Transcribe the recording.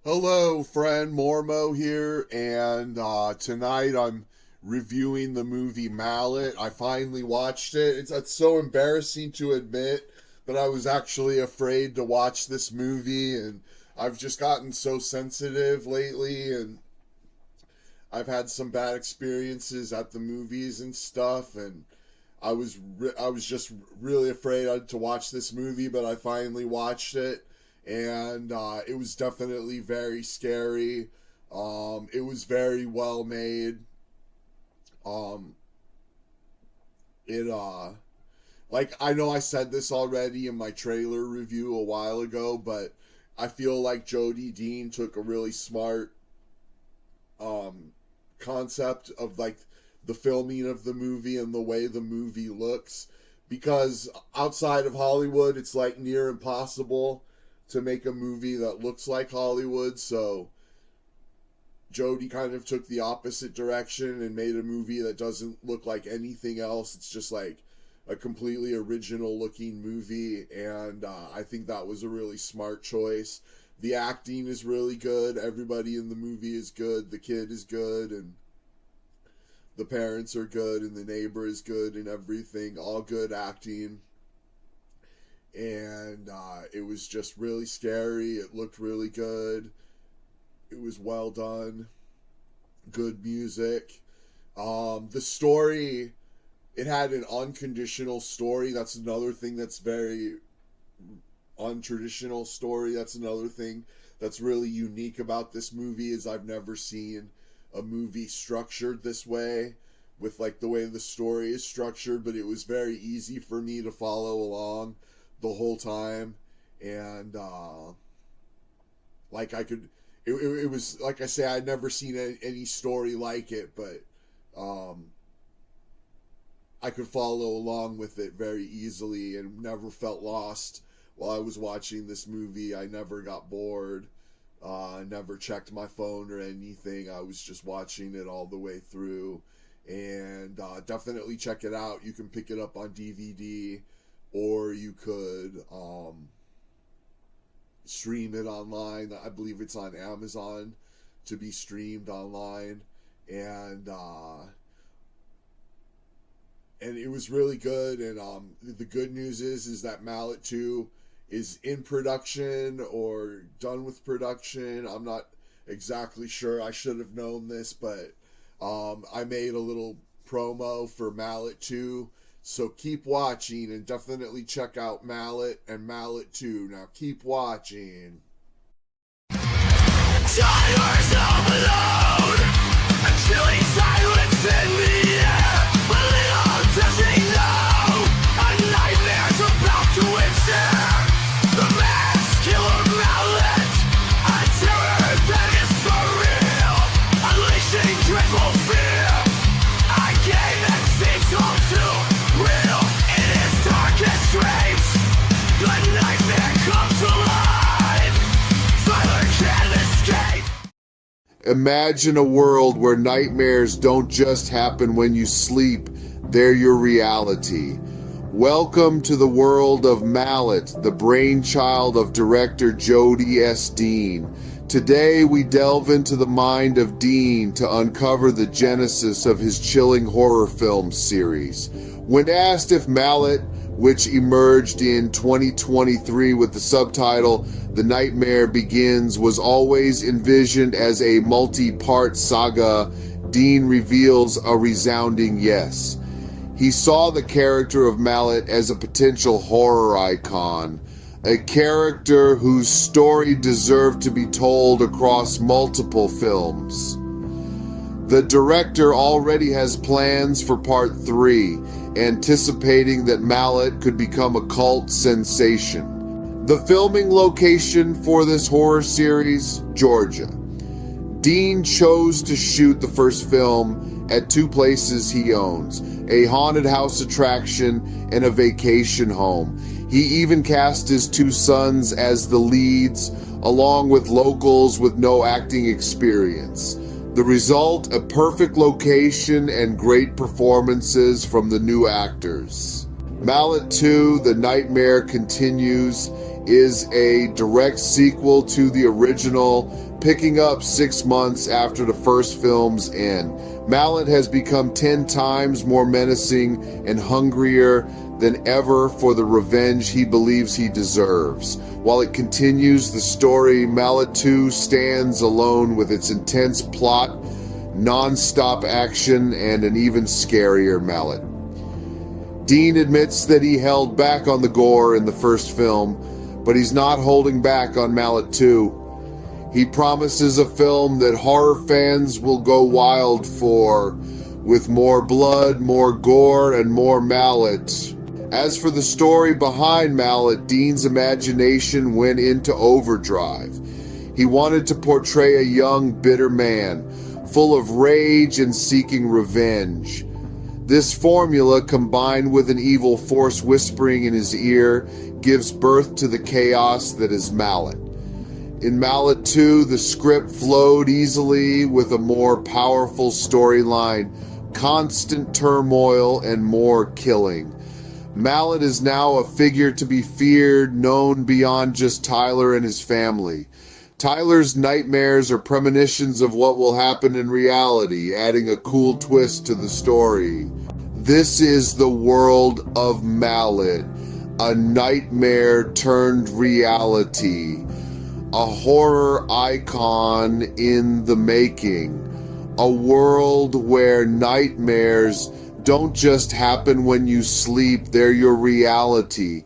Hello, friend. Mormo here, and tonight I'm reviewing the movie Mallet. I finally watched it. It's so embarrassing to admit, but I was actually afraid to watch this movie, and I've just gotten so sensitive lately, and I've had some bad experiences at the movies and stuff, and I was just really afraid to watch this movie, but I finally watched it, and it was definitely very scary. It was very well made. Um, it like I know I said this already in my trailer review a while ago, but I feel like Jodie Dean took a really smart um concept of like the filming of the movie and the way the movie looks, because outside of Hollywood it's like near impossible to make a movie that looks like Hollywood. So Jodie kind of took the opposite direction and made a movie that doesn't look like anything else. It's just like a completely original looking movie, and I think that was a really smart choice. The acting is really good. Everybody in the movie is good. The kid is good, and the parents are good, and the neighbor is good, and everything. All good acting. And it was just really scary. It looked really good. It was well done. Good music. The story, it had an unconditional story. That's another thing that's very untraditional story. That's another thing that's really unique about this movie, is I've never seen a movie structured this way, with like the way the story is structured, but it was very easy for me to follow along the whole time. And like I could it was like I say, I'd never seen any story like it, but I could follow along with it very easily and never felt lost while I was watching this movie. I never got bored. I never checked my phone or anything. I was just watching it all the way through. And definitely check it out. You can pick it up on DVD, or you could stream it online. I believe it's on Amazon to be streamed online. And it was really good. And the good news is that Mallet 2 is in production or done with production. I'm not exactly sure. I should have known this, but I made a little promo for Mallet 2. So keep watching, and definitely check out Mallet and Mallet 2. Now keep watching. Tie yourself alone. A chilling silence in the air. But little does he know, a nightmare's about to ensure. The mass killer Mallet, a terror that is for real, unleashing dreadful fear. A game that seems all too real in his darkest dreams. The nightmare comes alive. Tyler can't escape. Imagine a world where nightmares don't just happen when you sleep, they're your reality. Welcome to the world of Mallet, the brainchild of director Jodie S. Dean. Today we delve into the mind of Dean to uncover the genesis of his chilling horror film series. When asked if Mallet, which emerged in 2023 with the subtitle The Nightmare Begins, was always envisioned as a multi-part saga, Dean reveals a resounding yes. He saw the character of Mallet as a potential horror icon, a character whose story deserved to be told across multiple films. The director already has plans for part 3, anticipating that Mallet could become a cult sensation. The filming location for this horror series, Georgia. Dean chose to shoot the first film at 2 places he owns, a haunted house attraction and a vacation home. He even cast his 2 sons as the leads, along with locals with no acting experience. The result, a perfect location and great performances from the new actors. Mallet 2, The Nightmare Continues, is a direct sequel to the original, picking up 6 months after the first film's end. Mallet has become 10 times more menacing and hungrier than ever for the revenge he believes he deserves. While it continues the story, Mallet 2 stands alone with its intense plot, non-stop action, and an even scarier Mallet. Dean admits that he held back on the gore in the first film, but he's not holding back on Mallet 2. He promises a film that horror fans will go wild for, with more blood, more gore, and more Mallet. As for the story behind Mallet, Dean's imagination went into overdrive. He wanted to portray a young, bitter man, full of rage and seeking revenge. This formula, combined with an evil force whispering in his ear, gives birth to the chaos that is Mallet. In Mallet 2, the script flowed easily with a more powerful storyline, constant turmoil, and more killing. Mallet is now a figure to be feared, known beyond just Tyler and his family. Tyler's nightmares are premonitions of what will happen in reality, adding a cool twist to the story. This is the world of Mallet, a nightmare turned reality, a horror icon in the making, a world where nightmares don't just happen when you sleep, they're your reality.